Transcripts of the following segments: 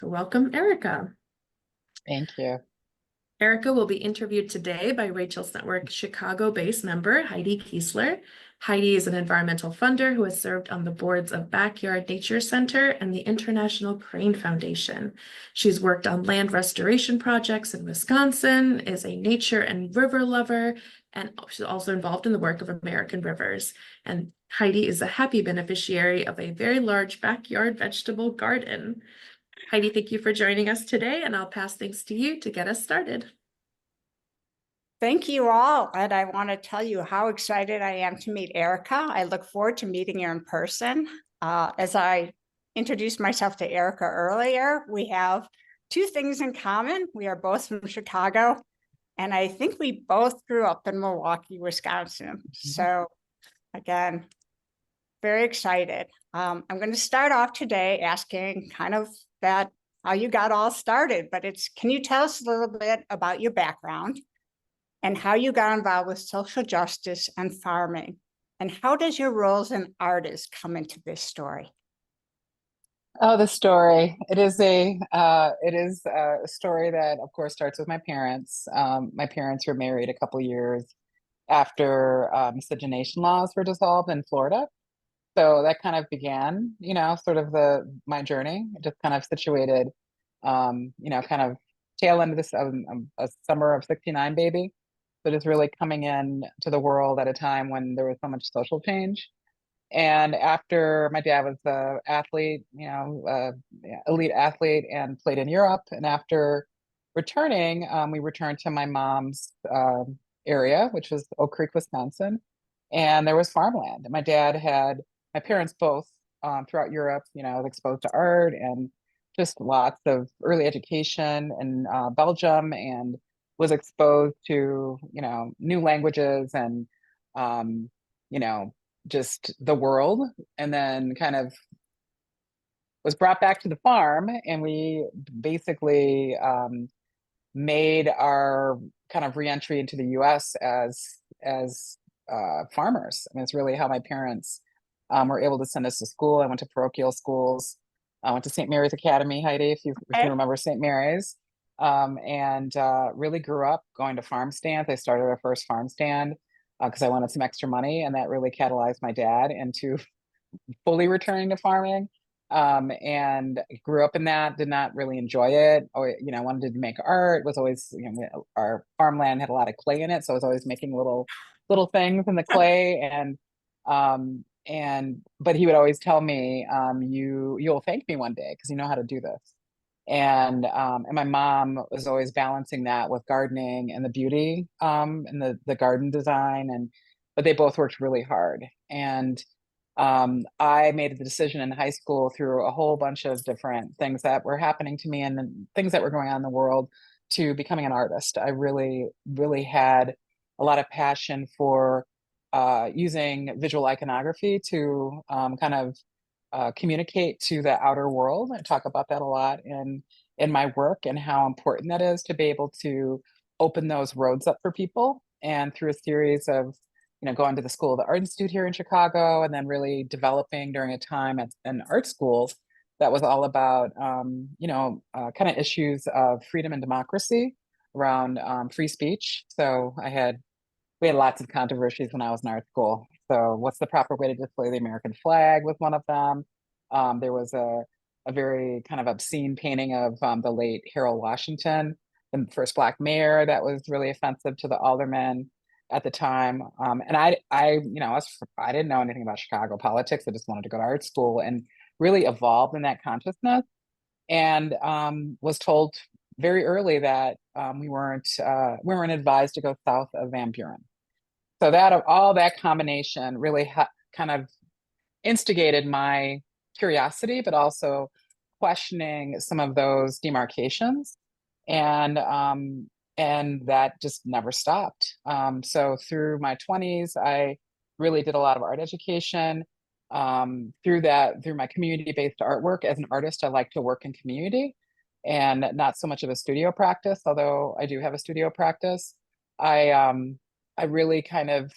Welcome, Erika. Thank you. Erika will be interviewed today by Rachel's Network Chicago-based member, Heidi Kiesler. Heidi is an environmental funder who has served on the boards of Backyard Nature Center and the International Crane Foundation. She's worked on land restoration projects in Wisconsin, is a nature and river lover, and she's also involved in the work of American Rivers. And Heidi is a happy beneficiary of a very large backyard vegetable garden. Heidi, thank you for joining us today, and I'll pass things to you to get us started. Thank you all, and I want to tell you how excited I am to meet Erika. I look forward to meeting you in person. As I introduced myself to Erika earlier, we have two things in common. We are both from Chicago, and I think we both grew up in Milwaukee, Wisconsin. So again, very excited. I'm going to start off today asking kind of that how you got all started, but can you tell us a little bit about your background and how you got involved with social justice and farming? And how does your role as an artist come into this story? Oh, the story. It is a story that, of course, starts with my parents. My parents were married a couple years after miscegenation laws were dissolved in Florida. So that kind of began, sort of my journey. It just kind of situated, kind of tail end of this a summer of '69 baby. So just really coming in to the world at a time when there was so much social change. And after my dad was an athlete, elite athlete and played in Europe. And after returning, we returned to my mom's area, which was Oak Creek, Wisconsin. And there was farmland. My parents both throughout Europe, exposed to art and just lots of early education in Belgium, and was exposed to, new languages and, you know, just the world. And then kind of was brought back to the farm, and we basically made our kind of reentry into the US as farmers. I mean, it's really how my parents were able to send us to school. I went to parochial schools. I went to St. Mary's Academy, Heidi, if you Okay. remember St. Mary's, and really grew up going to farm stands. I started our first farm stand because I wanted some extra money, and that really catalyzed my dad into fully returning to farming. And grew up in that, did not really enjoy it. Or, wanted to make art, was always, our farmland had a lot of clay in it. So I was always making little things in the clay. But he would always tell me, you'll thank me one day because you know how to do this. And my mom was always balancing that with gardening and the beauty, and the garden design. But they both worked really hard. And I made the decision in high school through a whole bunch of different things that were happening to me and things that were going on in the world to becoming an artist. I really, really had a lot of passion for using visual iconography to kind of communicate to the outer world. I talk about that a lot in my work, and how important that is to be able to open those roads up for people. And through a series of going to the School of the Art Institute here in Chicago, and then really developing during a time at an art school that was all about, kind of issues of freedom and democracy around free speech. So we had lots of controversies when I was in art school. So what's the proper way to display the American flag was one of them. There was a very kind of obscene painting of the late Harold Washington, the first Black mayor, that was really offensive to the aldermen at the time. And I didn't know anything about Chicago politics. I just wanted to go to art school and really evolved in that consciousness. And was told very early that we weren't advised to go south of Van Buren. So all that combination really kind of instigated my curiosity, but also questioning some of those demarcations. And that just never stopped. So through my 20s, I really did a lot of art education. Through my community-based artwork. As an artist, I like to work in community and not so much of a studio practice, although I do have a studio practice. I really kind of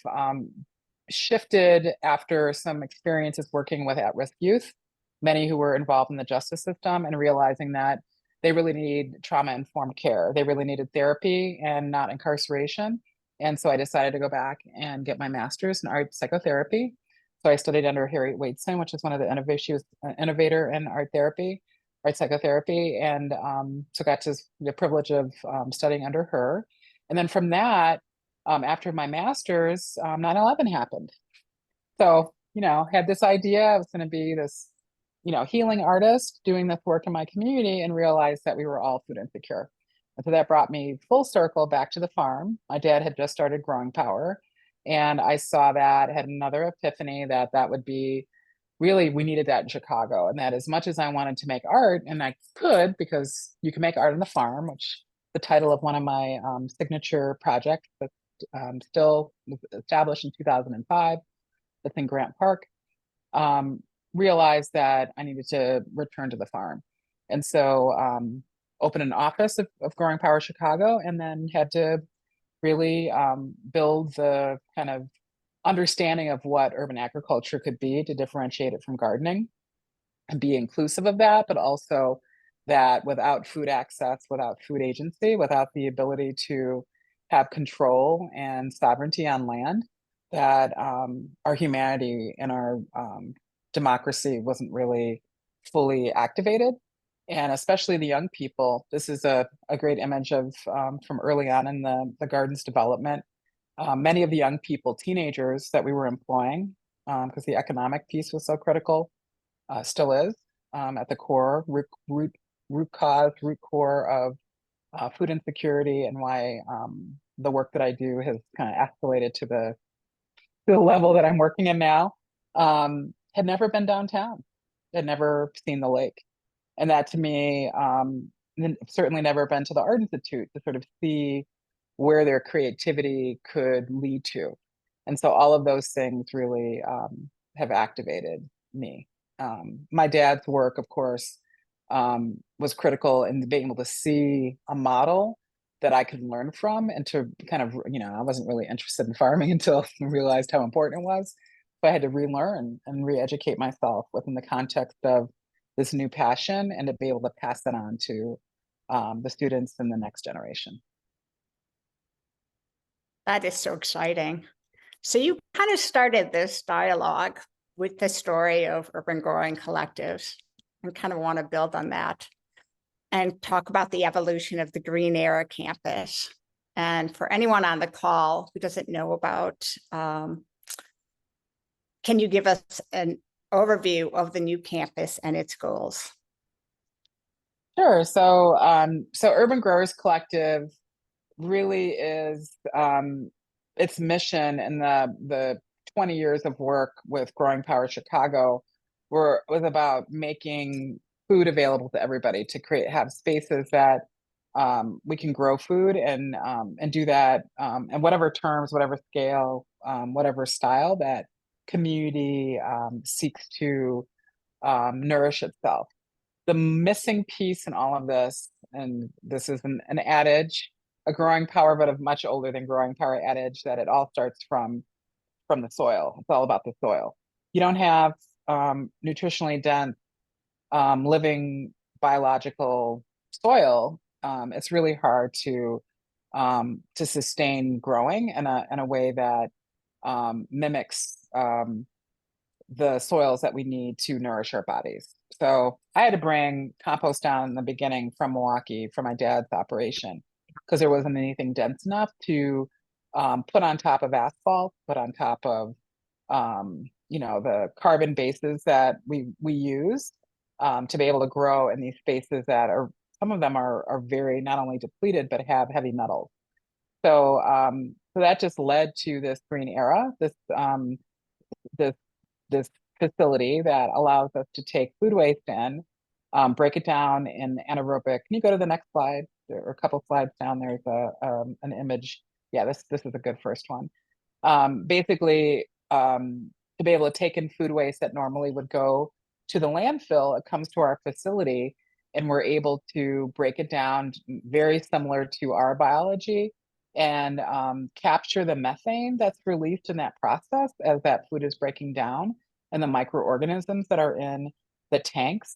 shifted after some experiences working with at-risk youth, many who were involved in the justice system, and realizing that they really need trauma-informed care. They really needed therapy and not incarceration. And so I decided to go back and get my master's in art psychotherapy. So I studied under Harriet Wadeson, which is one of the innovators. She was an innovator in art therapy, art psychotherapy, and so got to the privilege of studying under her. And then from that, after my master's, 9/11 happened. So, had this idea I was going to be this, healing artist doing this work in my community, and realized that we were all food insecure. And so that brought me full circle back to the farm. My dad had just started Growing Power, and I saw that, had another epiphany that would be really, we needed that in Chicago. And that as much as I wanted to make art, and I could, because you can make art on the farm, which the title of one of my signature projects, but still was established in 2005, that's in Grant Park, realized that I needed to return to the farm. And so opened an office of Growing Power Chicago, and then had to really build the kind of understanding of what urban agriculture could be to differentiate it from gardening and be inclusive of that, but also that without food access, without food agency, without the ability to have control and sovereignty on land, that our humanity and our democracy wasn't really fully activated. And especially the young people. This is a great image of from early on in the garden's development. Many of the young people, teenagers that we were employing, because the economic piece was so critical, still is at the core, root core of food insecurity, and why the work that I do has kind of escalated to the level that I'm working in now. Had never been downtown, had never seen the lake. And that to me, certainly never been to the Art Institute to sort of see where their creativity could lead to. And so all of those things really have activated me. My dad's work, of course, was critical in being able to see a model that I could learn from, and to kind of, I wasn't really interested in farming until I realized how important it was. So I had to relearn and re-educate myself within the context of this new passion, and to be able to pass that on to the students in the next generation. That is so exciting. So you kind of started this dialogue with the story of urban growing collectives, and kind of want to build on that and talk about the evolution of the Green Era campus. And for anyone on the call who doesn't know about, can you give us an overview of the new campus and its goals? Sure. So, Urban Growers Collective really is its mission, and the 20 years of work with Growing Power Chicago was about making food available to everybody, to have spaces that we can grow food and do that in whatever terms, whatever scale, whatever style that community seeks to nourish itself. The missing piece in all of this, and this is an adage, a Growing Power, but a much older than Growing Power adage, that it all starts from the soil. It's all about the soil. You don't have nutritionally dense, living biological soil. It's really hard to sustain growing in a way that mimics the soils that we need to nourish our bodies. So I had to bring compost down in the beginning from Milwaukee, from my dad's operation, because there wasn't anything dense enough to put on top of asphalt, put on top of the carbon bases that we use to be able to grow in these spaces that are, some of them are very not only depleted, but have heavy metals. So that just led to this Green Era, this facility that allows us to take food waste in, break it down in anaerobic. Can you go to the next slide, or a couple slides down? There's an image. Yeah, this is a good first one. Basically, to be able to take in food waste that normally would go to the landfill, it comes to our facility, and we're able to break it down very similar to our biology, and capture the methane that's released in that process as that food is breaking down, and the microorganisms that are in the tanks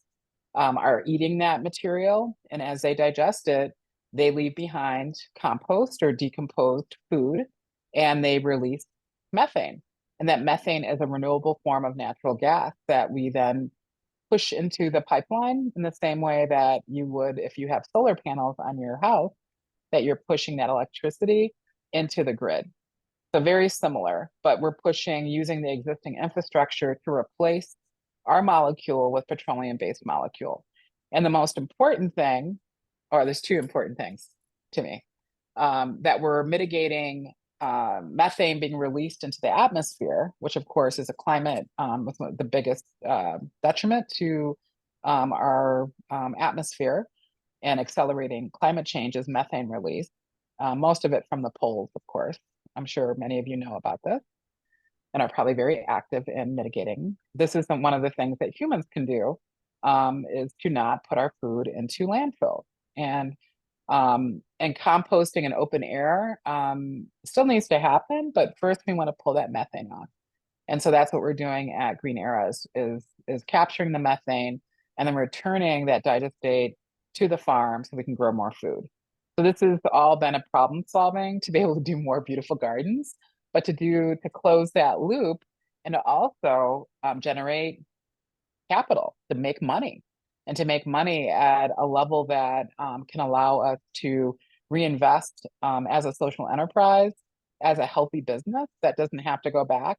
are eating that material. And as they digest it, they leave behind compost or decomposed food, and they release methane. And that methane is a renewable form of natural gas that we then push into the pipeline in the same way that you would if you have solar panels on your house, that you're pushing that electricity into the grid. So very similar, but we're pushing using the existing infrastructure to replace our molecule with petroleum-based molecule. And the most important thing, or there's two important things to me, that we're mitigating methane being released into the atmosphere, which of course is a climate, was the biggest detriment to our atmosphere, and accelerating climate change is methane release. Most of it from the poles, of course. I'm sure many of you know about this and are probably very active in mitigating. This isn't one of the things that humans can do, is to not put our food into landfill. And composting in open air still needs to happen, but first we want to pull that methane off. And so that's what we're doing at Green Era is capturing the methane and then returning that digestate to the farm so we can grow more food. So this has all been a problem solving to be able to do more beautiful gardens, but to close that loop and to also generate capital, to make money, and to make money at a level that can allow us to reinvest as a social enterprise, as a healthy business that doesn't have to go back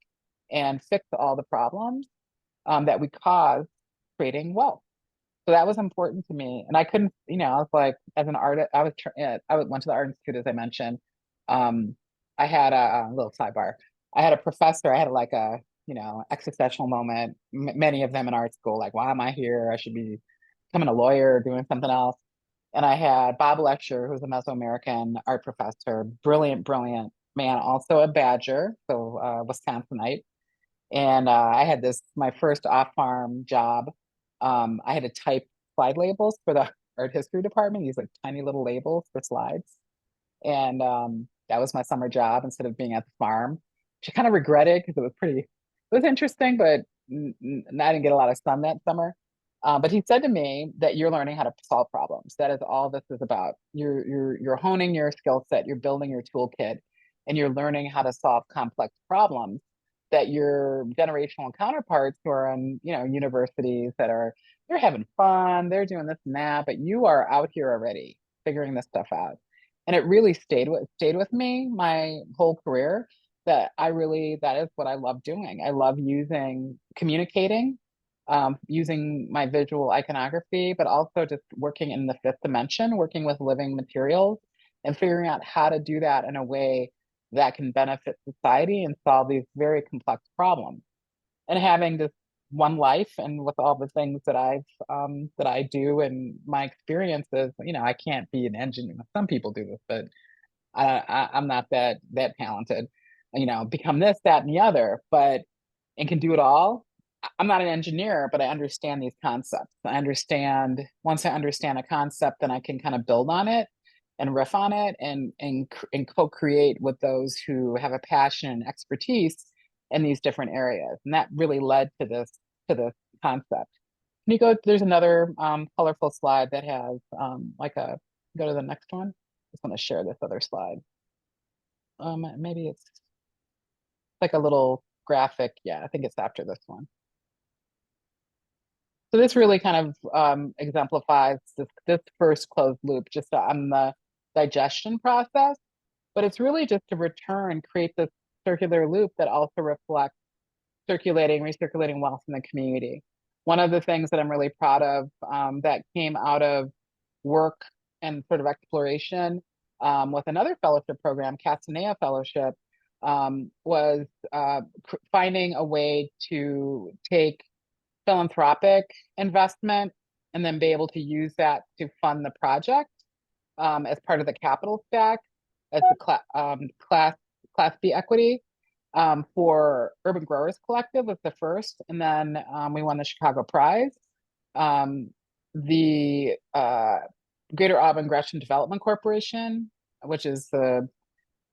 and fix all the problems that we cause creating wealth. So that was important to me. And I couldn't, I was like, as an artist, I went to the Art Institute, as I mentioned. I had a little sidebar. I had a professor, I had like a, existential moment, many of them in art school, like, why am I here? I should be becoming a lawyer or doing something else. And I had Bob Lecture, who's a Mesoamerican art professor, brilliant, brilliant man, also a Badger, so Wisconsinite. And I had my first off-farm job. I had to type slide labels for the art history department, these like tiny little labels for slides. And that was my summer job instead of being at the farm, which I kind of regretted because it was interesting, but I didn't get a lot of sun that summer. But he said to me that you're learning how to solve problems. That is all this is about. You're honing your skill set, you're building your toolkit, and you're learning how to solve complex problems that your generational counterparts who are in, universities they're having fun, they're doing this and that, but you are out here already figuring this stuff out. And it really stayed with me my whole career, that is what I love doing. I love communicating, using my visual iconography, but also just working in the fifth dimension, working with living materials and figuring out how to do that in a way that can benefit society and solve these very complex problems. And having this one life, and with all the things that I do and my experiences, I can't be an engineer. Some people do this, but I'm not that talented. Become this, that, and the other, and can do it all. I'm not an engineer, but I understand these concepts. Once I understand a concept, then I can kind of build on it and riff on it and co-create with those who have a passion and expertise in these different areas. And that really led to this concept. Can you there's another colorful slide that has go to the next one. I just want to share this other slide. Maybe it's like a little graphic. Yeah, I think it's after this one. So this really kind of exemplifies this first closed loop just on the digestion process, but it's really just to create this circular loop that also reflects recirculating wealth in the community. One of the things that I'm really proud of that came out of work and sort of exploration with another fellowship program, Castanea Fellowship, was finding a way to take philanthropic investment and then be able to use that to fund the project as part of the capital stack as the class B equity for Urban Growers Collective was the first, and then we won the Chicago Prize. The Greater Auburn Gresham Development Corporation, which is the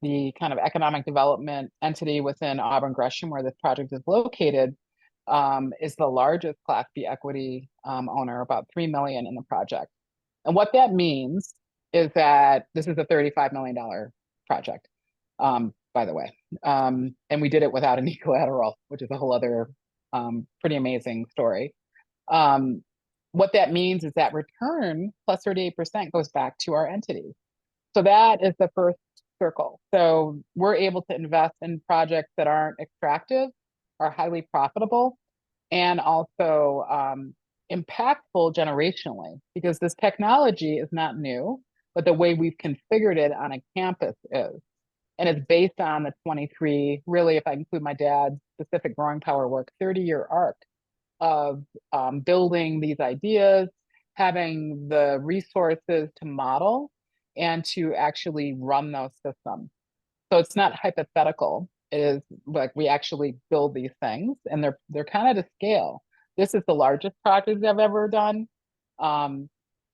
kind of economic development entity within Auburn Gresham where this project is located, is the largest Class B equity owner, about 3 million in the project. And what that means is that this is a $35 million project, by the way. And we did it without any collateral, which is a whole other pretty amazing story. What that means is that return plus 38% goes back to our entity. So that is the first circle. So we're able to invest in projects that aren't extractive, are highly profitable, and also impactful generationally, because this technology is not new, but the way we've configured it on a campus is. And it's based on the 23, really, if I include my dad's specific growing power work, 30-year arc of building these ideas, having the resources to model and to actually run those systems. So it's not hypothetical. It is like we actually build these things, and they're kind of to scale. This is the largest project I've ever done. And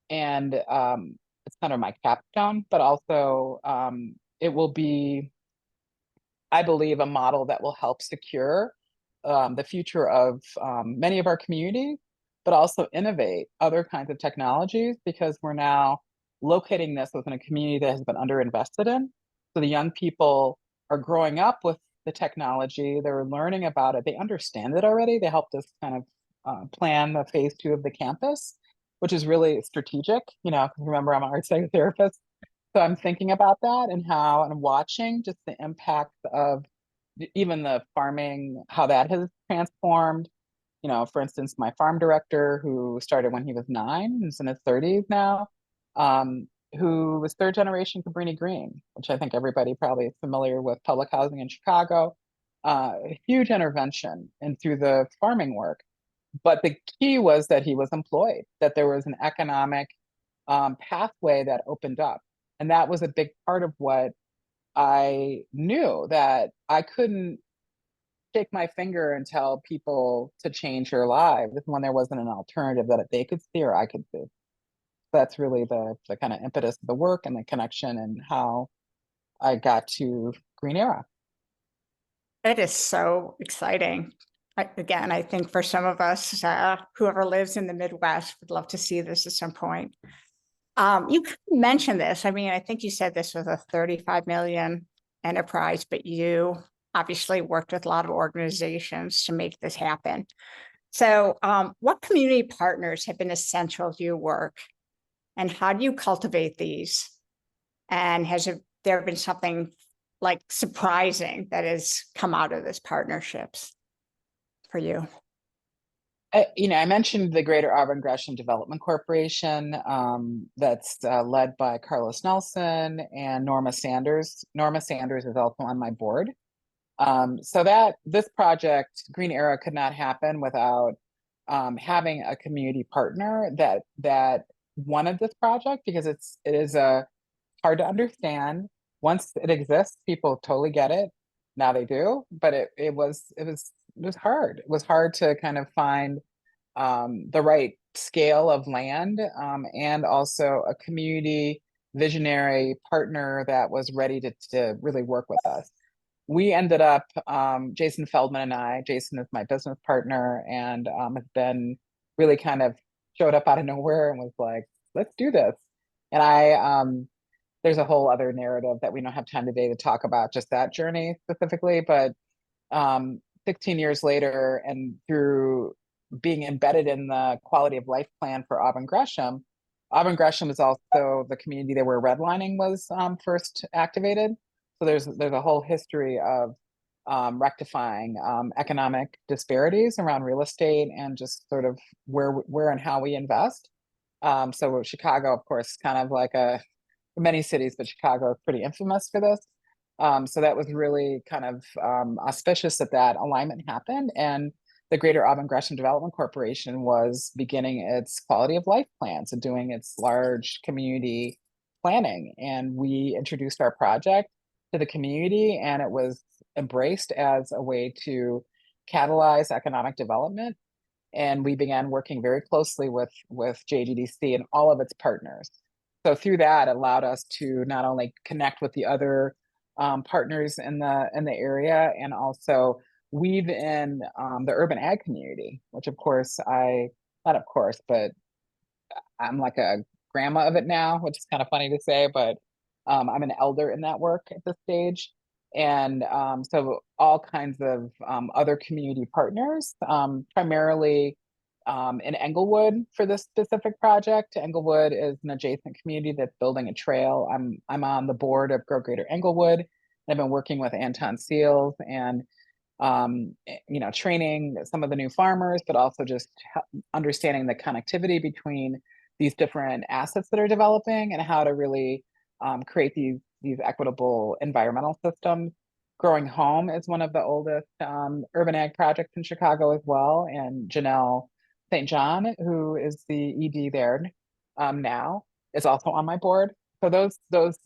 it's kind of my capstone, but also it will be, I believe, a model that will help secure the future of many of our communities, but also innovate other kinds of technologies, because we're now locating this within a community that has been underinvested in. So the young people are growing up with the technology, they're learning about it, they understand it already. They helped us kind of plan the phase 2 of the campus, which is really strategic, you know, because remember, I'm an art psychotherapist. So I'm thinking about that and how, and watching just the impact of even the farming, how that has transformed. You know, for instance, my farm director, who started when he was 9, who's in his 30s now, who was 3rd generation Cabrini Green, which I think everybody probably is familiar with, public housing in Chicago. A huge intervention and through the farming work. But the key was that he was employed, that there was an economic pathway that opened up. And that was a big part of what I knew, that I couldn't shake my finger and tell people to change their lives when there wasn't an alternative that they could see or I could see. That's really the kind of impetus of the work and the connection and how I got to Green Era. It is so exciting. Again, I think for some of us, whoever lives in the Midwest would love to see this at some point. You mentioned this. I mean, I think you said this was a 35 million enterprise, but you obviously worked with a lot of organizations to make this happen. So what community partners have been essential to your work, and how do you cultivate these? And has there been something like surprising that has come out of this partnerships for you? You know, I mentioned the Greater Auburn Gresham Development Corporation, that's led by Carlos Nelson and Norma Sanders. Norma Sanders is also on my board. So that this project, Green Era, could not happen without having a community partner that wanted this project, because it is hard to understand. Once it exists, people totally get it. Now they do, but it was hard. It was hard to kind of find the right scale of land, and also a community visionary partner that was ready to really work with us. We ended up, Jason Feldman and I, Jason is my business partner, and has been really kind of showed up out of nowhere and was like, let's do this. And there's a whole other narrative that we don't have time today to talk about just that journey specifically, but 16 years later, and through being embedded in the quality of life plan for Auburn Gresham is also the community there where redlining was first activated. So there's a whole history of rectifying economic disparities around real estate and just sort of where and how we invest. So Chicago, of course, kind of like many cities, but Chicago is pretty infamous for this. So that was really kind of auspicious that alignment happened. And the Greater Auburn Gresham Development Corporation was beginning its quality of life plans and doing its large community planning. And we introduced our project to the community, and it was embraced as a way to catalyze economic development. And we began working very closely with JGDC and all of its partners. So through that, it allowed us to not only connect with the other partners in the area, and also weave in the urban ag community, which of course not of course, but I'm like a grandma of it now, which is kind of funny to say, but I'm an elder in that work at this stage. And so all kinds of other community partners, primarily in Englewood for this specific project. Englewood is an adjacent community that's building a trail. I'm on the board of Grow Greater Englewood. I've been working with Anton Seals and training some of the new farmers, but also just understanding the connectivity between these different assets that are developing and how to really create these equitable environmental systems. Growing Home is one of the oldest urban ag projects in Chicago as well, and Janelle St. John, who is the ED there now, is also on my board. So those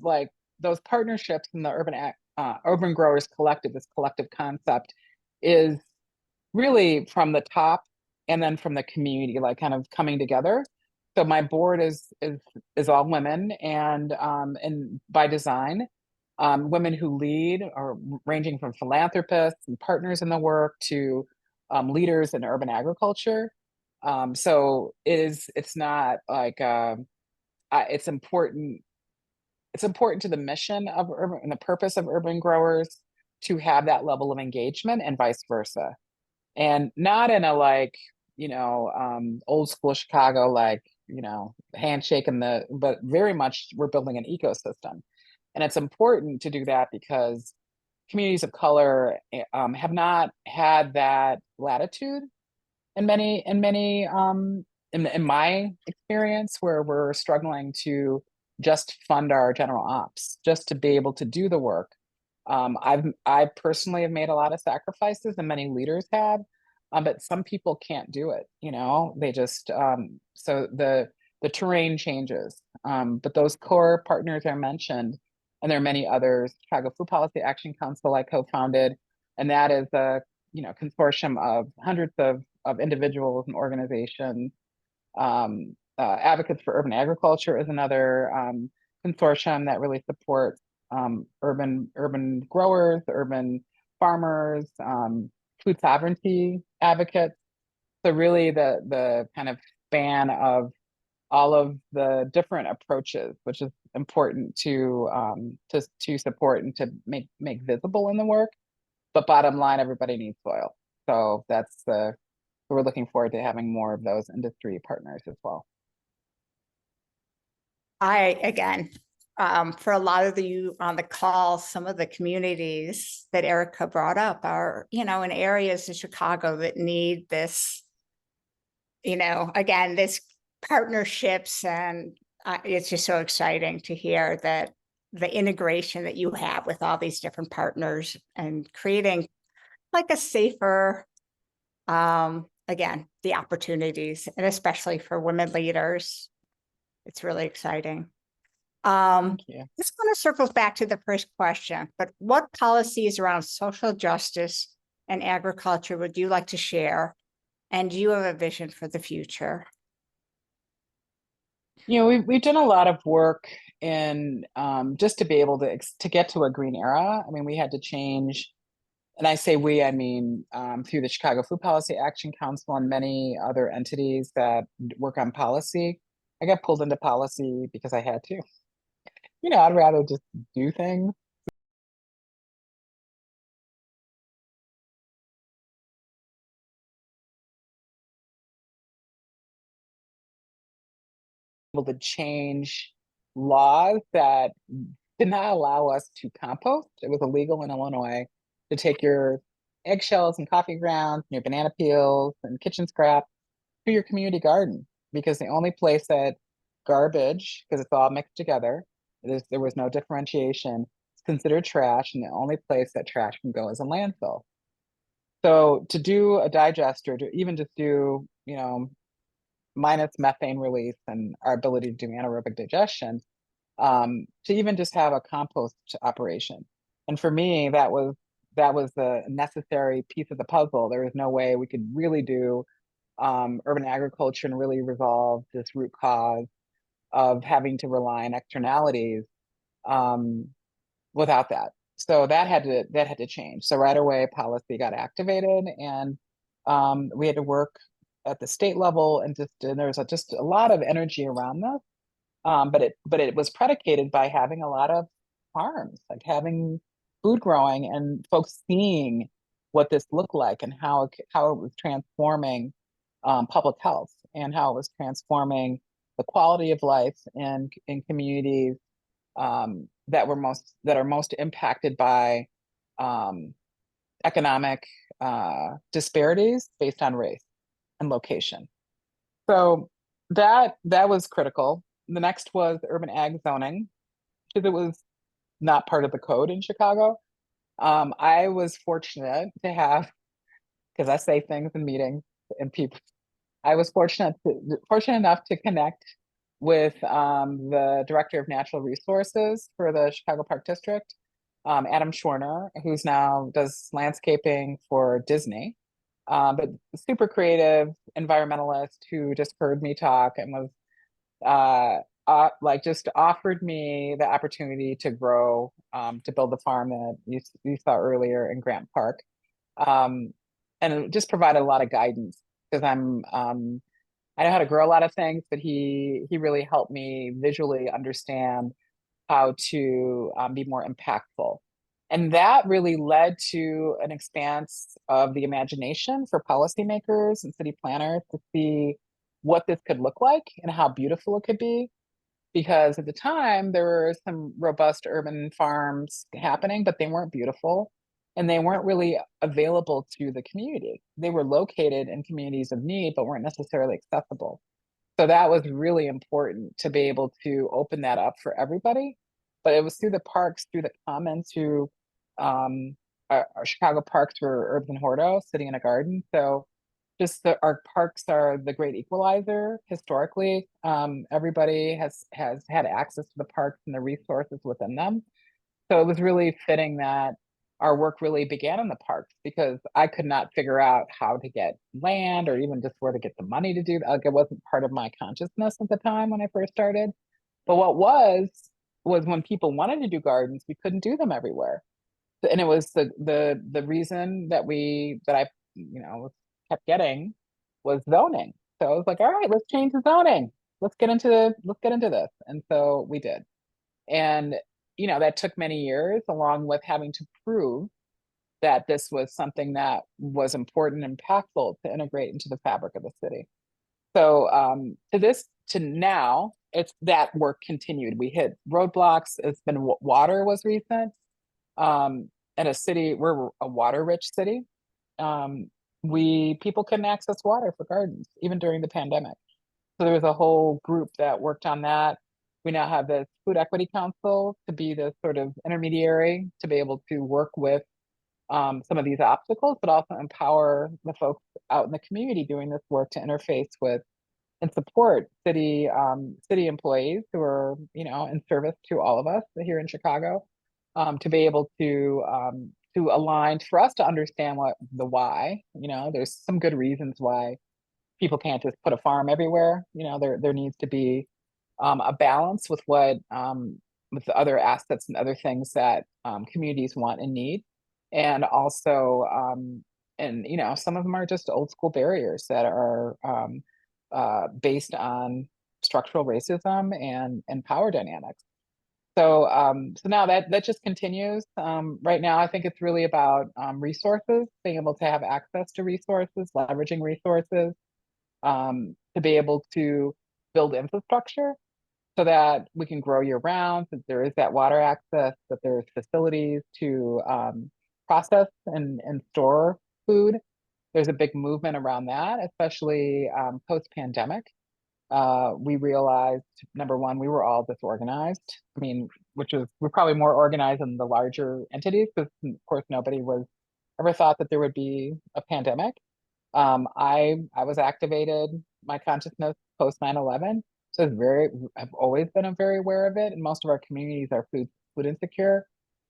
partnerships in the urban growers collective, this collective concept, is really from the top and then from the community, like kind of coming together. So my board is all women, and by design, women who lead are ranging from philanthropists and partners in the work to leaders in urban agriculture. So it's not like it's important. It's important to the mission of urban and the purpose of urban growers to have that level of engagement and vice versa. And not in a old school Chicago, handshake but very much we're building an ecosystem. And it's important to do that because communities of color have not had that latitude in my experience, where we're struggling to just fund our general ops, just to be able to do the work. I personally have made a lot of sacrifices, and many leaders have, but some people can't do it. They just so the terrain changes. But those core partners are mentioned, and there are many others. Chicago Food Policy Action Council I co-founded, and that is a consortium of hundreds of individuals and organizations. Advocates for Urban Agriculture is another consortium that really supports urban growers, urban farmers, food sovereignty advocates. So really the kind of span of all of the different approaches, which is important to support and to make visible in the work. But bottom line, everybody needs soil. So we're looking forward to having more of those industry partners as well. Again, for a lot of you on the call, some of the communities that Erika brought up are, in areas in Chicago that need this, again, this partnerships. And it's just so exciting to hear that the integration that you have with all these different partners and creating like a safer, again, the opportunities, and especially for women leaders. It's really exciting. This kind of circles back to the first question, but what policies around social justice and agriculture would you like to share? And do you have a vision for the future? We've done a lot of work in just to be able to get to a green era. I mean, we had to change, and I say we, I mean through the Chicago Food Policy Action Council and many other entities that work on policy. I got pulled into policy because I had to. I'd rather just do things. Able to change laws that did not allow us to compost. It was illegal in Illinois to take your eggshells and coffee grounds and your banana peels and kitchen scrap to your community garden, because the only place that garbage, because it's all mixed together, there was no differentiation, it's considered trash, and the only place that trash can go is a landfill. So to do a digester, to even just do, minus methane release and our ability to do anaerobic digestion, to even just have a compost operation. And for me, that was the necessary piece of the puzzle. There was no way we could really do urban agriculture and really resolve this root cause of having to rely on externalities without that. so that had to change. So right away, policy got activated, and we had to work at the state level, and there was just a lot of energy around this. But it was predicated by having a lot of farms, like having food growing, and folks seeing what this looked like and how it was transforming public health, and how it was transforming the quality of life in communities that are most impacted by economic disparities based on race and location. So that was critical. The next was urban ag zoning, because it was not part of the code in Chicago. I was fortunate to have, because I say things in meetings and people, I was fortunate enough to connect with the director of natural resources for the Chicago Park District, Adam Schwerner, who's now does landscaping for Disney, but super creative environmentalist who just heard me talk and was like just offered me the opportunity to grow, to build the farm that you saw earlier in Grant Park, and it just provided a lot of guidance, because I know how to grow a lot of things, but he really helped me visually understand how to be more impactful. And that really led to an expanse of the imagination for policymakers and city planners to see what this could look like and how beautiful it could be. Because at the time, there were some robust urban farms happening, but they weren't beautiful, and they weren't really available to the community. They were located in communities of need, but weren't necessarily accessible. So that was really important to be able to open that up for everybody. But it was through the parks, through the commons, through our Chicago parks were Urban Hordo, sitting in a garden. So just our parks are the great equalizer historically. Everybody has had access to the parks and the resources within them. So it was really fitting that our work really began in the parks, because I could not figure out how to get land or even just where to get the money to do that. Like, it wasn't part of my consciousness at the time when I first started. But what was when people wanted to do gardens, we couldn't do them everywhere. And it was the reason that I kept getting was zoning. So I was like, all right, let's change the zoning. Let's get into this. And so we did. And that took many years, along with having to prove that this was something that was important and impactful to integrate into the fabric of the city. So to now, it's that work continued. We hit roadblocks. It's been water was recent. In a city, we're a water-rich city. People couldn't access water for gardens, even during the pandemic. So there was a whole group that worked on that. We now have the Food Equity Council to be the sort of intermediary to be able to work with some of these obstacles, but also empower the folks out in the community doing this work to interface with and support city employees who are in service to all of us here in Chicago, to be able to align for us to understand what the why. There's some good reasons why people can't just put a farm everywhere. There needs to be a balance with what with the other assets and other things that communities want and need, and also and some of them are just old school barriers that are based on structural racism and power dynamics. So now that just continues. Right now, I think it's really about resources, being able to have access to resources, leveraging resources, to be able to build infrastructure so that we can grow year round, that there is that water access, that there's facilities to process and store food. There's a big movement around that, especially post-pandemic. We realized, number one, we were all disorganized. I mean, we're probably more organized than the larger entities, because of course nobody ever thought that there would be a pandemic. I was activated, my consciousness post 9/11. So I've always been very aware of it. And most of our communities are food insecure.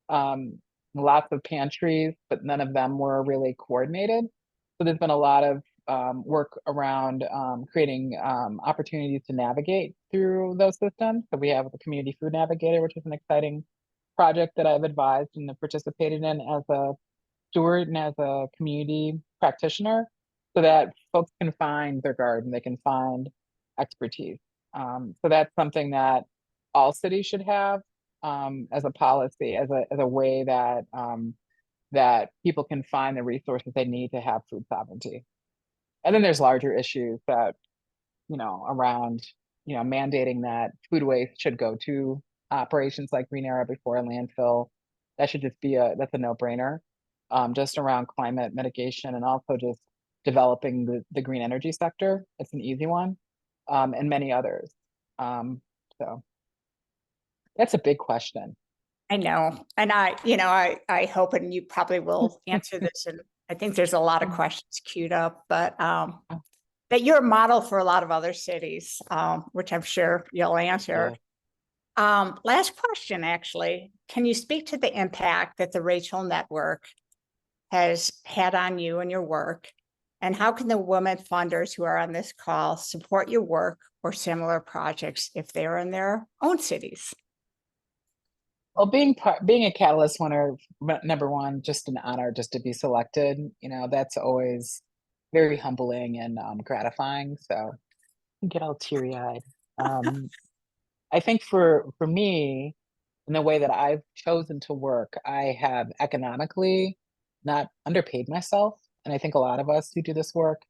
Lots of pantries, but none of them were really coordinated. So there's been a lot of work around creating opportunities to navigate through those systems. So we have the Community Food Navigator, which is an exciting project that I've advised and have participated in as a steward and as a community practitioner, so that folks can find their garden, they can find expertise. So that's something that all cities should have as a policy, as a way that that people can find the resources they need to have food sovereignty. And then there's larger issues that, around, mandating that food waste should go to operations like Green Arrow before a landfill. That should just be that's a no-brainer. Just around climate mitigation and also just developing the green energy sector. It's an easy one, and many others. So that's a big question. I know. And I hope, and you probably will answer this, and I think there's a lot of questions queued up, but that you're a model for a lot of other cities, which I'm sure you'll answer. Last question, actually. Can you speak to the impact that the Rachel Network has had on you and your work? And how can the women funders who are on this call support your work or similar projects if they're in their own cities? Well, being a Catalyst winner, number one, just an honor just to be selected. That's always very humbling and gratifying. So I get all teary-eyed. I think for me, in the way that I've chosen to work, I have economically not underpaid myself, and I think a lot of us who do this work,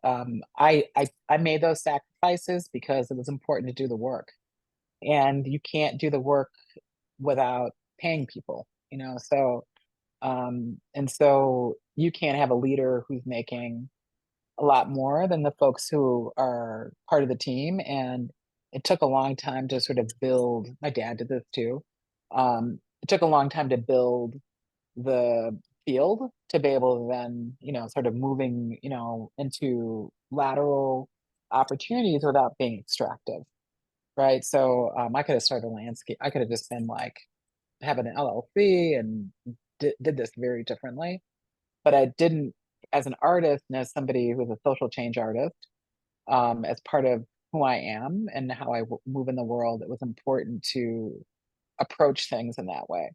I made those sacrifices because it was important to do the work, and you can't do the work without paying people, so and so you can't have a leader who's making a lot more than the folks who are part of the team. And it took a long time to sort of build, my dad did this too. It took a long time to build the field to be able to then, sort of moving, into lateral opportunities without being extractive. Right. So I could have started a landscape. I could have just been like having an LLC and did this very differently. But I didn't, as an artist and as somebody who's a social change artist, as part of who I am and how I move in the world, it was important to approach things in that way.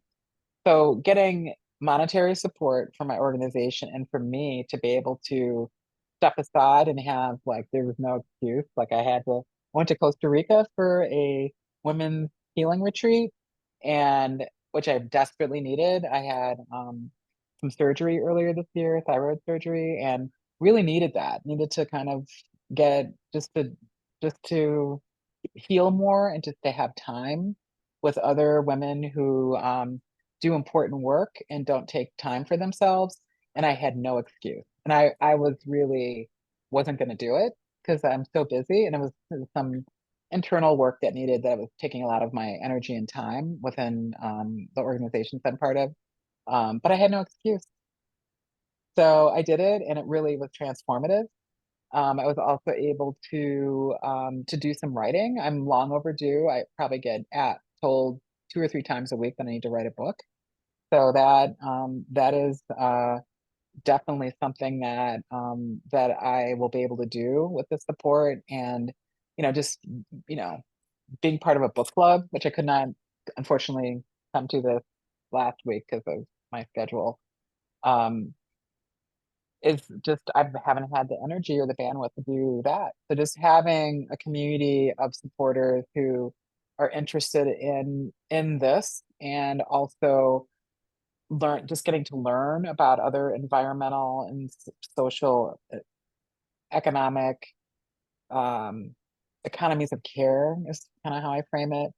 So getting monetary support from my organization and for me to be able to step aside and have, like, there was no excuse. Like, I went to Costa Rica for a women's healing retreat, and which I desperately needed. I had some surgery earlier this year, thyroid surgery, and really needed to kind of get just to heal more and just to have time with other women who do important work and don't take time for themselves. And I had no excuse. And I wasn't going to do it because I'm so busy, and it was some internal work that was taking a lot of my energy and time within the organizations I'm part of. But I had no excuse. So I did it, and it really was transformative. I was also able to do some writing. I'm long overdue. I probably get told 2 or 3 times a week that I need to write a book. So that is definitely something that that I will be able to do with the support, and just being part of a book club, which I could not unfortunately come to this last week because of my schedule. Is just I haven't had the energy or the bandwidth to do that. So just having a community of supporters who are interested in this, and also getting to learn about other environmental and social, economic economies of care is kind of how I frame it.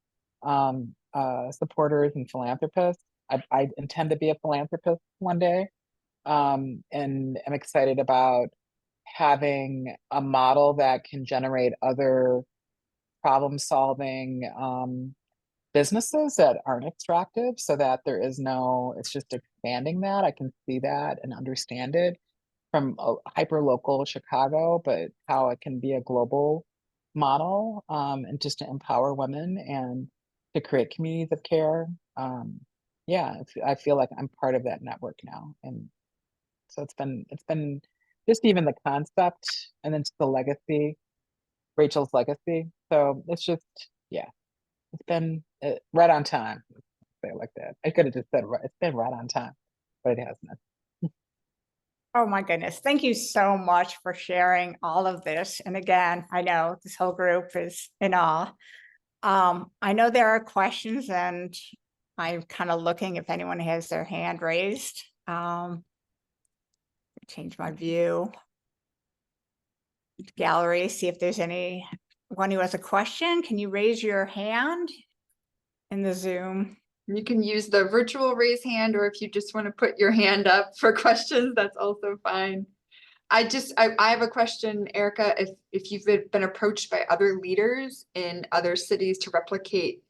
Supporters and philanthropists. I intend to be a philanthropist one day. And I'm excited about having a model that can generate other problem-solving businesses that aren't extractive, so that it's just expanding that. I can see that and understand it from a hyper-local Chicago, but how it can be a global model, and just to empower women and to create communities of care. Yeah, I feel like I'm part of that network now. And so it's been just even the concept, and then just the legacy, Rachel's legacy. So it's just, yeah, it's been right on time. So it like that. I could have just said it's been right on time, but it hasn't. Oh my goodness. Thank you so much for sharing all of this. And again, I know this whole group is in awe. I know there are questions and I'm kind of looking if anyone has their hand raised. Change my view. Gallery, see if there's anyone who has a question. Can you raise your hand in the Zoom? You can use the virtual raise hand, or if you just want to put your hand up for questions, that's also fine. I have a question, Erika, if you've been approached by other leaders in other cities to replicate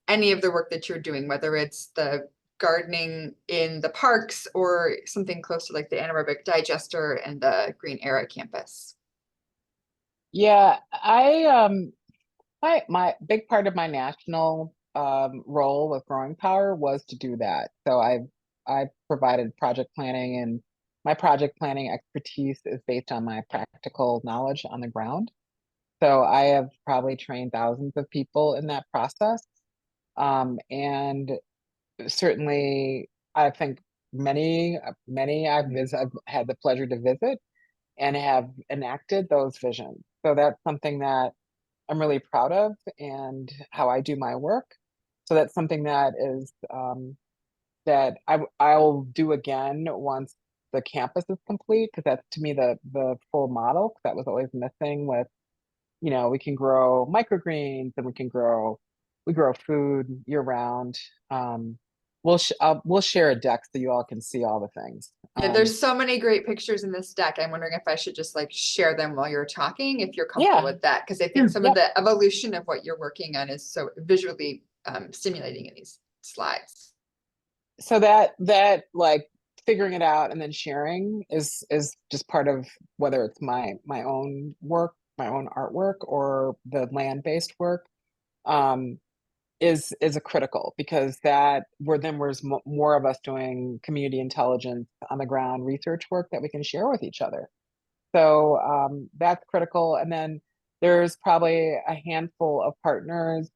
any of the work that you're doing, whether it's the gardening in the parks or something close to like the anaerobic digester and the Green Era campus. Yeah, my big part of my national role with Growing Power was to do that. So I provided project planning, and my project planning expertise is based on my practical knowledge on the ground. So I have probably trained thousands of people in that process. And certainly I think many I've had the pleasure to visit and have enacted those visions. So that's something that I'm really proud of and how I do my work. So that's something that is that I'll do again once the campus is complete, because that's to me the full model. 'Cause that was always missing with, we can grow microgreens and we grow food year round. We'll share a deck so you all can see all the things. Yeah, there's so many great pictures in this deck. I'm wondering if I should just like share them while you're talking, if you're comfortable with that, because I think some of the evolution of what you're working on is so visually stimulating in these slides. So that like figuring it out and then sharing is just part of whether it's my own work, my own artwork, or the land-based work. Is a critical, because there's more of us doing community intelligence on the ground research work that we can share with each other. So that's critical. And then there's probably a handful of partners.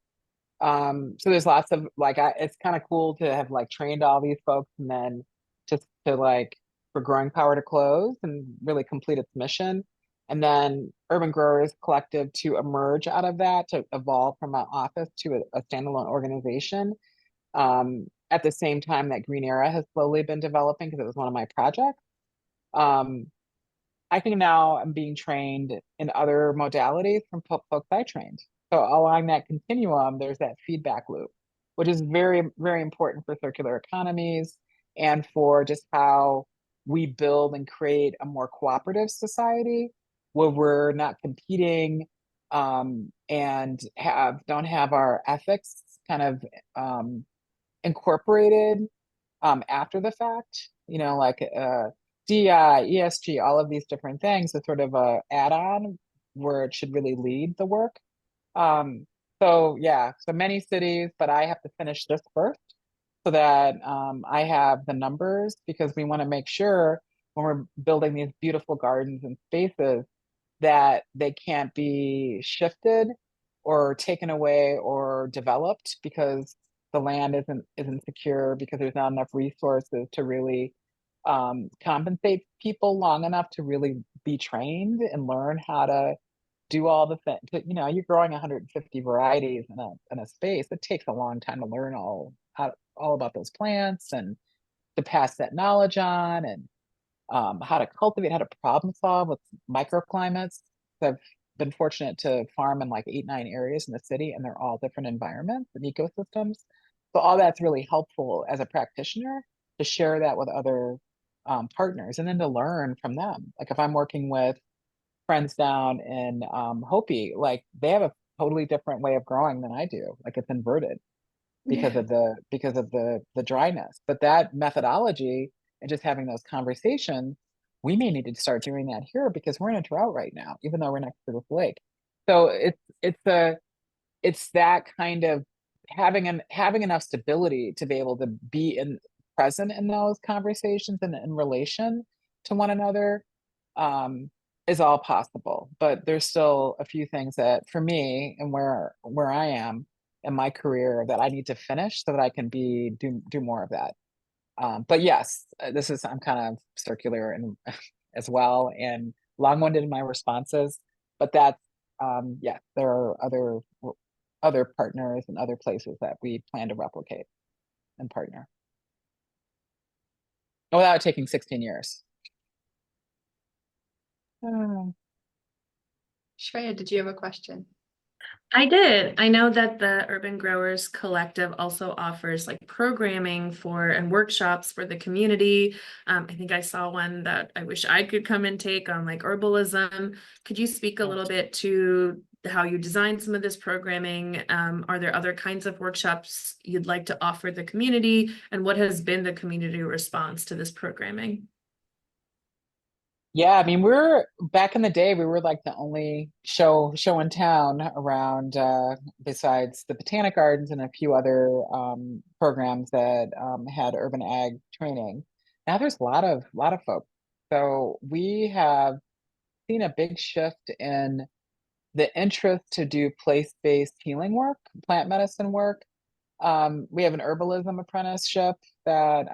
So there's lots of it's kind of cool to have like trained all these folks and then just to like for Growing Power to close and really complete its mission. And then Urban Growers Collective to emerge out of that, to evolve from an office to a standalone organization. At the same time that Green Era has slowly been developing, because it was one of my projects. I think now I'm being trained in other modalities from folks I trained. So along that continuum, there's that feedback loop, which is very, very important for circular economies and for just how we build and create a more cooperative society where we're not competing and don't have our ethics kind of incorporated after the fact, like DI, ESG, all of these different things is sort of a add-on where it should really lead the work. So many cities, but I have to finish this first so that I have the numbers, because we want to make sure when we're building these beautiful gardens and spaces that they can't be shifted or taken away or developed because the land isn't secure, because there's not enough resources to really compensate people long enough to really be trained and learn how to do all the things. You're growing 150 varieties in a space. It takes a long time to learn all about those plants and to pass that knowledge on, and how to cultivate, how to problem solve with microclimates. So I've been fortunate to farm in like 8-9 areas in the city, and they're all different environments and ecosystems. So all that's really helpful as a practitioner to share that with other partners, and then to learn from them. Like if I'm working with friends down in Hopi, like they have a totally different way of growing than I do. Like it's inverted because of the dryness. But that methodology and just having those conversations, we may need to start doing that here, because we're in a drought right now, even though we're next to this lake. So it's that kind of having enough stability to be able to be present in those conversations and in relation to one another is all possible. But there's still a few things that for me and where I am, in my career that I need to finish so that I can do more of that. But yes, I'm kind of circular and as well and long-winded in my responses, but that's yeah, there are other partners and other places that we plan to replicate and partner without taking 16 years. Shreya, did you have a question? I did. I know that the Urban Growers Collective also offers like programming for and workshops for the community. I think I saw one that I wish I could come and take on like herbalism. Could you speak a little bit to how you designed some of this programming? Are there other kinds of workshops you'd like to offer the community? And what has been the community response to this programming? Yeah, I mean, we're back in the day, we were like the only show in town around besides the Botanic Gardens and a few other programs that had urban ag training. Now there's a lot of folks. So we have seen a big shift in the interest to do place-based healing work, plant medicine work. We have an herbalism apprenticeship that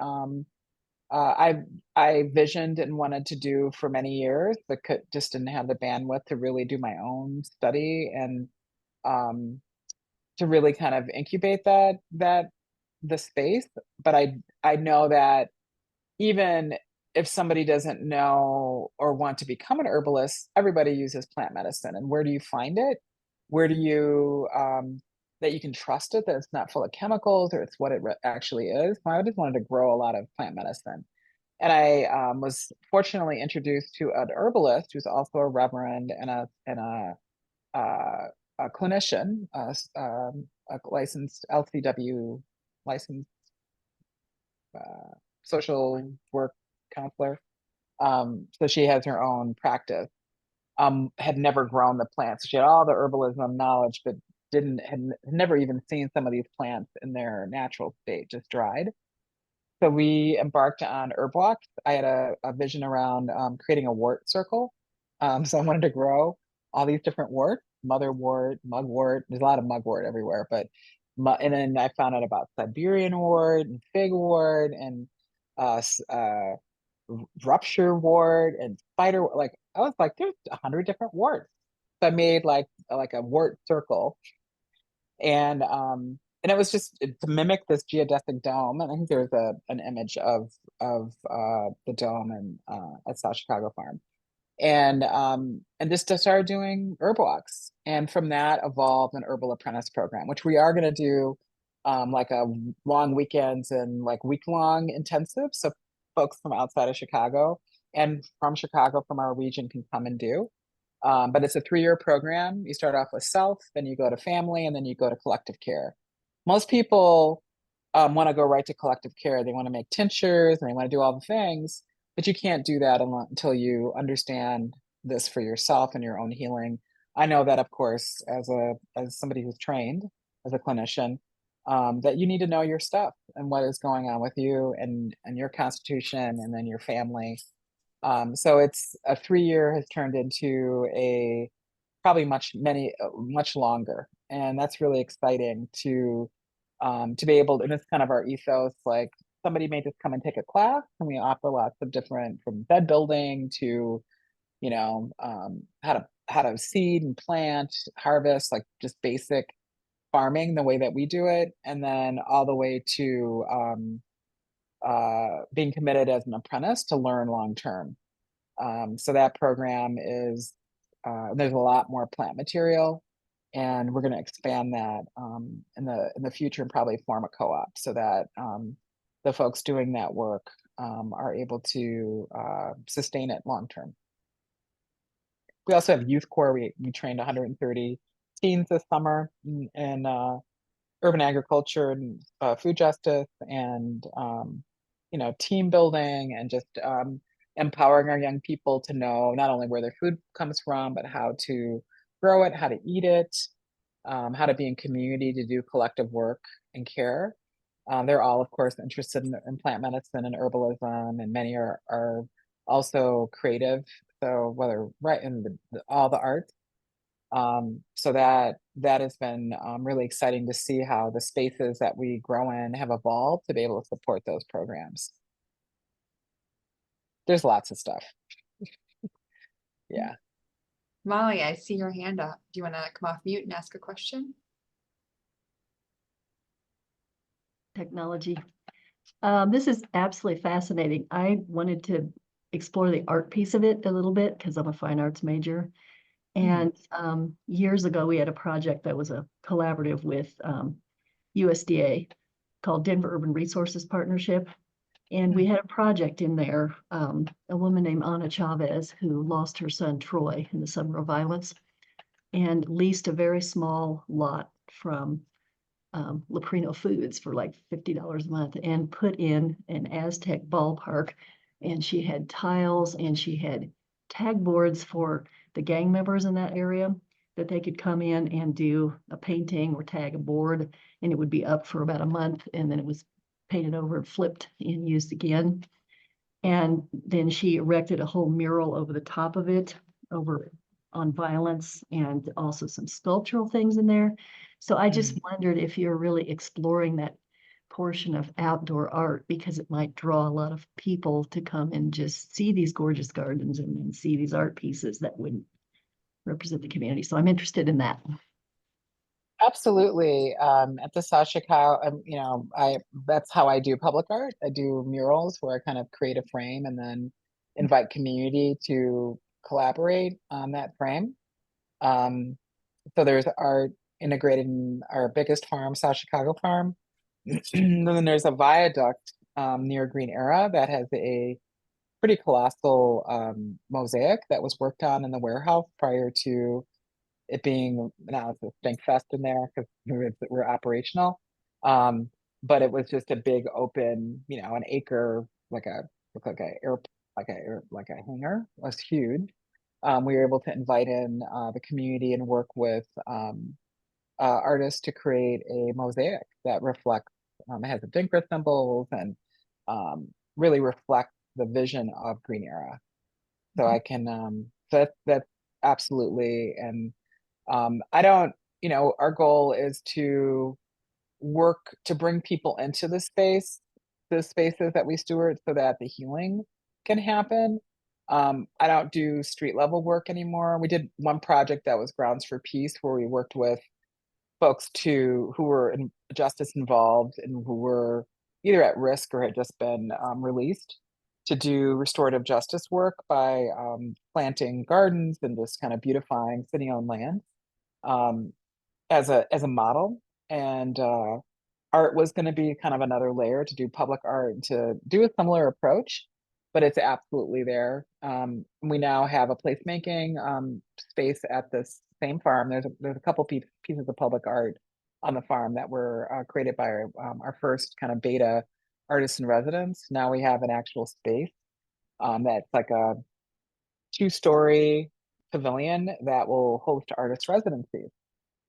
I visioned and wanted to do for many years, but just didn't have the bandwidth to really do my own study and to really kind of incubate the space. But I know that even if somebody doesn't know or want to become an herbalist, everybody uses plant medicine. And where do you find it? Where do you that you can trust it, that it's not full of chemicals or it's what it actually is? So I just wanted to grow a lot of plant medicine. And I was fortunately introduced to an herbalist who's also a reverend and a clinician, a licensed LCW licensed social work counselor. So she has her own practice. Had never grown the plants. She had all the herbalism knowledge, but had never even seen some of these plants in their natural state, just dried. So we embarked on herb walks. I had a vision around creating a wart circle. So I wanted to grow all these different warts, motherwort, mugwort. There's a lot of mugwort everywhere, but and then I found out about Siberian wort and figwort and uh, rupture wart and spider. Like I was like, there's 100 different warts. So I made like a wart circle, and it was just to mimic this geodesic dome. And I think there's an image of the dome and at South Chicago Farm. And just to start doing herb walks. And from that evolved an herbal apprentice program, which we are going to do like a long weekends and like week-long intensive. So folks from outside of Chicago and from Chicago from our region can come and do. But it's a 3-year program. You start off with self, then you go to family, and then you go to collective care. Most people want to go right to collective care. They want to make tinctures and they want to do all the things, but you can't do that until you understand this for yourself and your own healing. I know that, of course, as somebody who's trained as a clinician, that you need to know your stuff and what is going on with you and your constitution and then your family. So it's a 3-year has turned into a probably much longer, and that's really exciting to be able to, and it's kind of our ethos, like somebody may just come and take a class and we offer lots of different, from bed building to how to seed and plant, harvest, like just basic farming the way that we do it, and then all the way to being committed as an apprentice to learn long term. So that program is there's a lot more plant material, and we're going to expand that in the future and probably form a co-op so that the folks doing that work are able to sustain it long term. We also have Youth Corps. We trained 130 teens this summer in urban agriculture and food justice and team building and just empowering our young people to know not only where their food comes from, but how to grow it, how to eat it, how to be in community to do collective work and care. They're all, of course, interested in plant medicine and herbalism, and many are also creative. So whether right in all the arts. So that has been really exciting to see how the spaces that we grow in have evolved to be able to support those programs. There's lots of stuff. Yeah. Molly, I see your hand up. Do you want to come off mute and ask a question? Technology. This is absolutely fascinating. I wanted to explore the art piece of it a little bit because I'm a fine arts major. And years ago, we had a project that was a collaborative with USDA called Denver Urban Resources Partnership. And we had a project in there, a woman named Ana Chavez, who lost her son Troy in the summer of violence, and leased a very small lot from Leprino Foods for like $50 a month and put in an Aztec ballpark. And she had tiles and she had tag boards for the gang members in that area that they could come in and do a painting or tag a board, and it would be up for about a month, and then it was painted over and flipped and used again. And then she erected a whole mural over the top of it, over on violence, and also some sculptural things in there. So I just wondered if you're really exploring that portion of outdoor art, because it might draw a lot of people to come and just see these gorgeous gardens and then see these art pieces that would represent the community. So I'm interested in that. Absolutely. At the South Chicago, that's how I do public art. I do murals where I kind of create a frame and then invite community to collaborate on that frame. So there's art integrated in our biggest farm, South Chicago Farm. And then there's a viaduct near Green Era that has a pretty colossal mosaic that was worked on in the warehouse prior to it being, now it's a stink fest in there because we're operational. But it was just a big open, an acre, like a hangar. It was huge. We were able to invite in the community and work with artists to create a mosaic that reflects, it has the Dinkra symbols and really reflects the vision of Green Era. So I can, that's absolutely, and I don't, our goal is to work to bring people into the spaces that we steward so that the healing can happen. I don't do street level work anymore. We did one project that was Grounds for Peace, where we worked with folks who were in justice involved and who were either at risk or had just been released, to do restorative justice work by planting gardens and just kind of beautifying city-owned land as a model. And art was going to be kind of another layer to do public art and to do a similar approach, but it's absolutely there. We now have a placemaking space at this same farm. There's a couple pieces of public art on the farm that were created by our first kind of beta artists in residence. Now we have an actual space that's like a 2-story pavilion that will host artist residencies.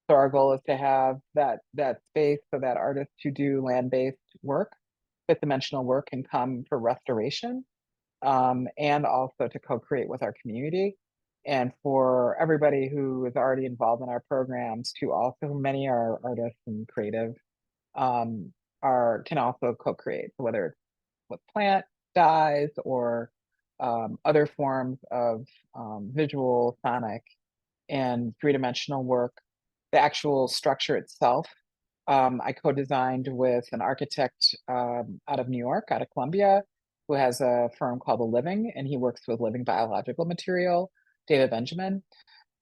So our goal is to have that space so that artists who do land-based work, fifth dimensional work, can come for restoration, and also to co-create with our community. And for everybody who is already involved in our programs to also, many are artists and creative, can also co-create. So whether it's with plant dyes or other forms of visual, sonic, and 3-dimensional work, the actual structure itself, I co-designed with an architect out of New York, out of Columbia, who has a firm called The Living, and he works with living biological material, David Benjamin.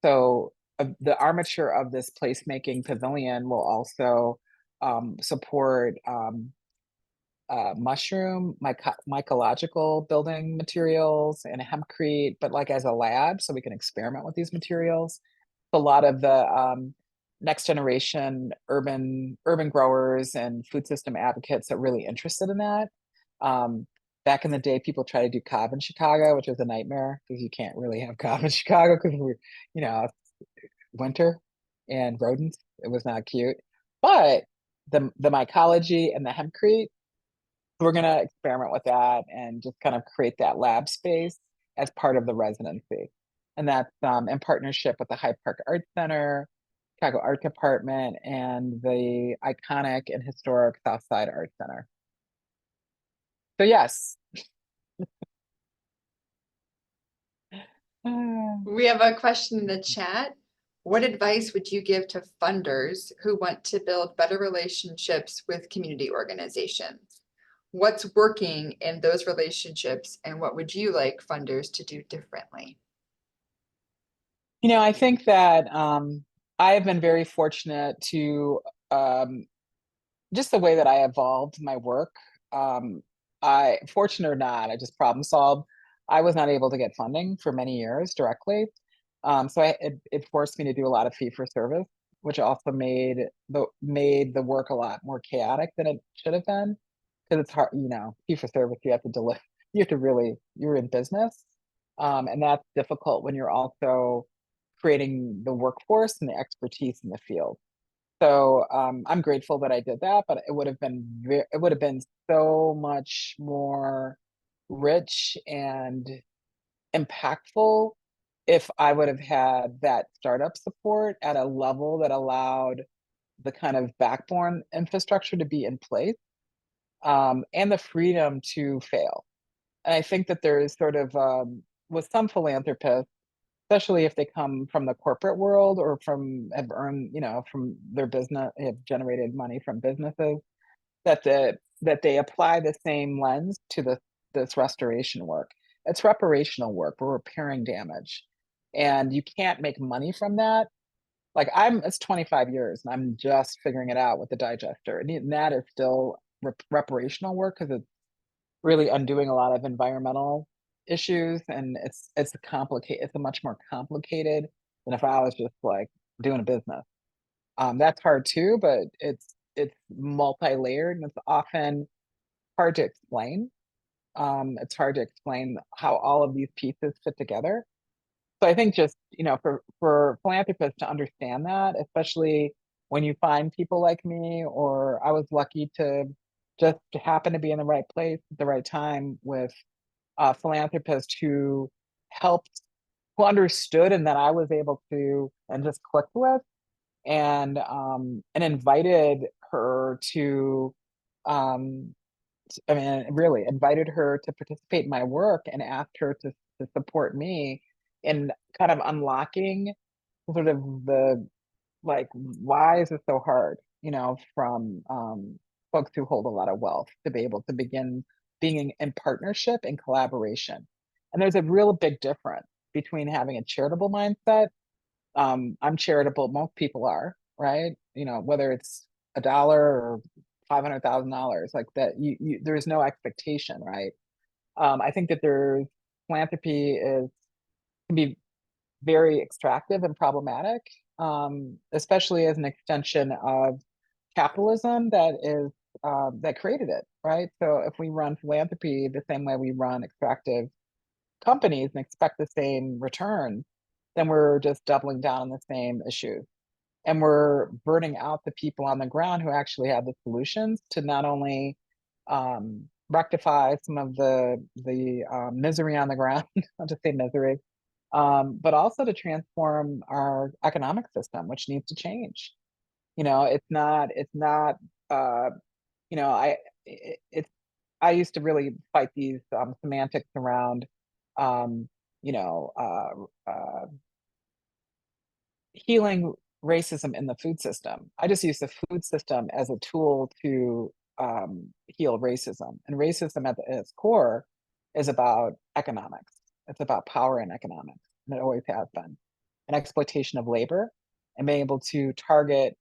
So the armature of this placemaking pavilion will also support mushroom, mycological building materials and hempcrete, but like as a lab, so we can experiment with these materials. A lot of the next generation urban growers and food system advocates are really interested in that. Back in the day, people try to do cob in Chicago, which is a nightmare because you can't really have cob in Chicago because we're, winter and rodents. It was not cute. But the mycology and the hempcrete, we're going to experiment with that and just kind of create that lab space as part of the residency. And that's in partnership with the Hyde Park Art Center, Chicago Art Department, and the iconic and historic South Side Art Center. So yes. We have a question in the chat. What advice would you give to funders who want to build better relationships with community organizations? What's working in those relationships, and what would you like funders to do differently? You know, I think that I have been very fortunate to just the way that I evolved my work. I, fortunate or not, I just problem solved. I was not able to get funding for many years directly. So it forced me to do a lot of fee for service, which also made the work a lot more chaotic than it should have been. Because it's hard, you know, fee for service, you have to deliver, you have to really, you're in business. And that's difficult when you're also creating the workforce and the expertise in the field. So I'm grateful that I did that, but it would have been so much more rich and impactful if I would have had that startup support at a level that allowed the kind of backbone infrastructure to be in place, and the freedom to fail. And I think that there is sort of with some philanthropists, especially if they come from the corporate world or have earned, you know, from their business, have generated money from businesses, that they apply the same lens to this restoration work. It's reparational work. We're repairing damage, and you can't make money from that. Like it's 25 years, and I'm just figuring it out with the digester, and that is still reparational work because it's really undoing a lot of environmental issues, and it's a much more complicated than if I was just like doing a business. That's hard too, but it's multi-layered, and it's often hard to explain. It's hard to explain how all of these pieces fit together. So I think just, you know, for philanthropists to understand that, especially when you find people like me, or I was lucky to just happen to be in the right place at the right time with a philanthropist who helped, who understood, and that I was able to and just clicked with, and invited her to I mean, really invited her to participate in my work and asked her to support me in kind of unlocking sort of the, like, why is it so hard, you know, from folks who hold a lot of wealth to be able to begin being in partnership and collaboration. And there's a real big difference between having a charitable mindset. I'm charitable, most people are, right? You know, whether it's $1 or $500,000, like that, there's no expectation, right? I think that philanthropy can be very extractive and problematic, especially as an extension of capitalism that created it, right? So if we run philanthropy the same way we run extractive companies and expect the same return, then we're just doubling down on the same issues. And we're burning out the people on the ground who actually have the solutions to not only rectify some of the misery on the ground, I'll just say misery, but also to transform our economic system, which needs to change. You know, it's not, you know, I used to really fight these semantics around, you know, healing racism in the food system. I just use the food system as a tool to heal racism. And racism at its core is about economics. It's about power and economics, and it always has been. An exploitation of labor, and being able to target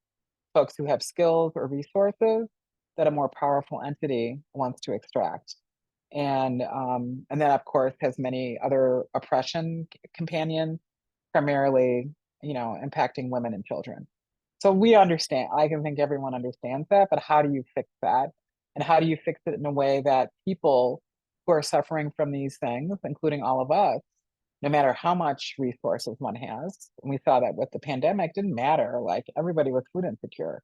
folks who have skills or resources that a more powerful entity wants to extract. And that, of course, has many other oppression companions, primarily, you know, impacting women and children. So we understand, I can think everyone understands that, but how do you fix that? And how do you fix it in a way that people who are suffering from these things, including all of us, no matter how much resources one has, and we saw that with the pandemic, didn't matter, like everybody was food insecure.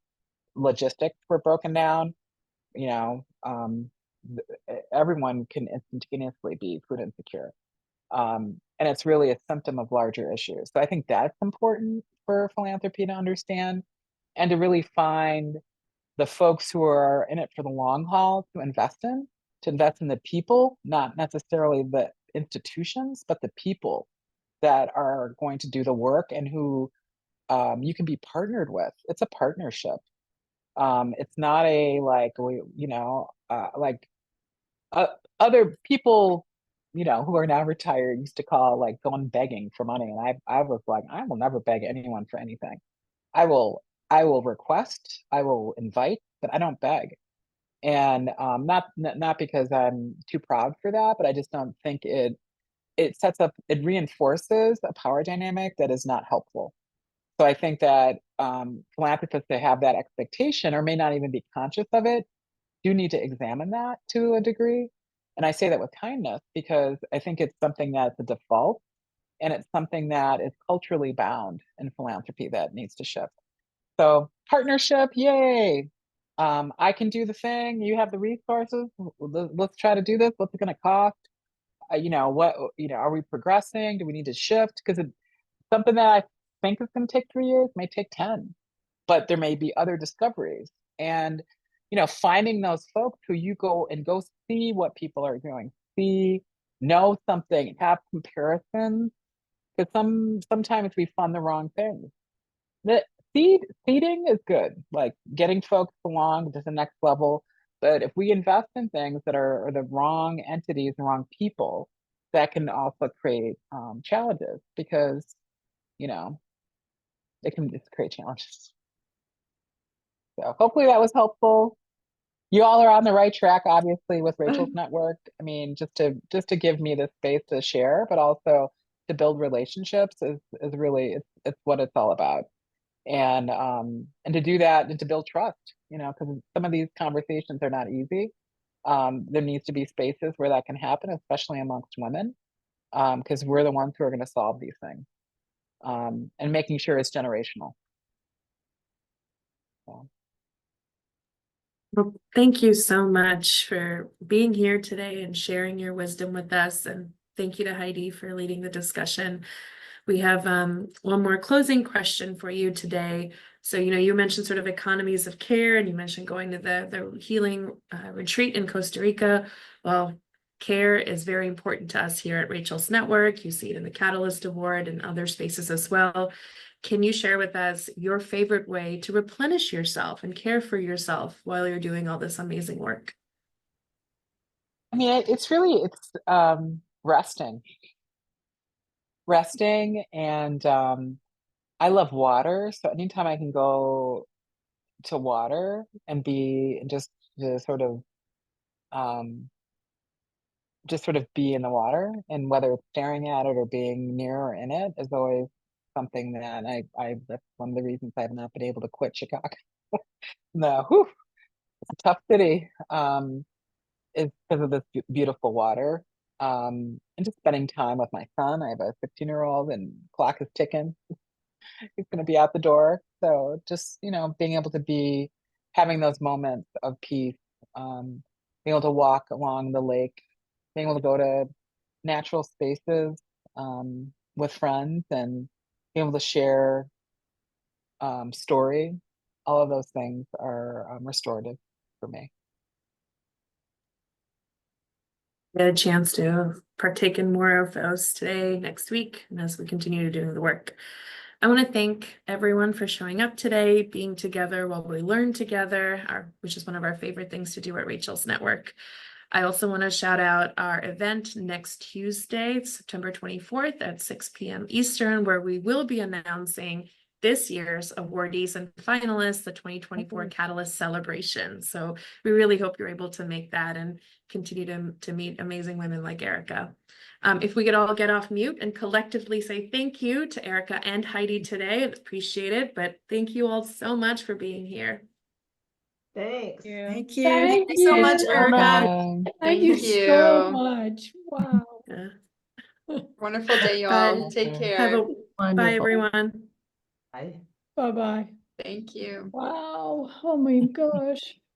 Logistics were broken down, you know, everyone can instantaneously be food insecure. And it's really a symptom of larger issues. So I think that's important for philanthropy to understand and to really find the folks who are in it for the long haul to invest in the people, not necessarily the institutions, but the people that are going to do the work and who you can be partnered with. It's a partnership. It's not a like other people, who are now retired used to call like going begging for money. And I was like, I will never beg anyone for anything. I will request, I will invite, but I don't beg. And not because I'm too proud for that, but I just don't think it reinforces a power dynamic that is not helpful. So I think that philanthropists that have that expectation or may not even be conscious of it do need to examine that to a degree. And I say that with kindness because I think it's something that's a default and it's something that is culturally bound in philanthropy that needs to shift. So partnership, yay. I can do the thing. You have the resources. Let's try to do this. What's it going to cost? Are we progressing? Do we need to shift? Because it's something that I think is going to take 3 years, may take 10, but there may be other discoveries. And, finding those folks who you go see what people are doing, know something, have comparisons, because sometimes we fund the wrong things. The seeding is good, like getting folks along to the next level. But if we invest in things that are the wrong entities, the wrong people, that can also create challenges because, it can just create challenges. So hopefully that was helpful. You all are on the right track, obviously, with Rachel's network. I mean, just to give me the space to share, but also to build relationships is really it's what it's all about. And to do that and to build trust, because some of these conversations are not easy. There needs to be spaces where that can happen, especially amongst women, because we're the ones who are going to solve these things, and making sure it's generational. So. Well, thank you so much for being here today and sharing your wisdom with us. And thank you to Heidi for leading the discussion. We have one more closing question for you today. So, you mentioned sort of economies of care, and you mentioned going to the healing retreat in Costa Rica. Well, care is very important to us here at Rachel's Network. You see it in the Catalyst Award and other spaces as well. Can you share with us your favorite way to replenish yourself and care for yourself while you're doing all this amazing work? I mean, it's resting, and I love water. So anytime I can go to water and be just to sort of be in the water, and whether it's staring at it or being near or in it is always something that that's one of the reasons I've not been able to quit Chicago. No, it's a tough city. Is because of this beautiful water. And just spending time with my son. I have a 15-year-old and clock is ticking. He's going to be out the door. So just, being able to having those moments of peace, being able to walk along the lake, being able to go to natural spaces with friends and being able to share story. All of those things are restorative for me. Get a chance to partake in more of those today, next week, and as we continue to do the work. I want to thank everyone for showing up today, being together while we learn together, which is one of our favorite things to do at Rachel's Network. I also want to shout out our event next Tuesday, September 24th at 6 p.m. Eastern, where we will be announcing this year's awardees and finalists, the 2024 Catalyst celebration. So we really hope you're able to make that and continue to meet amazing women like Erika. If we could all get off mute and collectively say thank you to Erika and Heidi today, I'd appreciate it. But thank you all so much for being here. Thanks. Thank you. Thank you so much, Erika. Thank you. Much. Wow. Yeah. Wonderful day, y'all. Bye. Take care. Bye, Wonderful. everyone. Bye. Bye-bye. Thank you. Wow. Oh my gosh.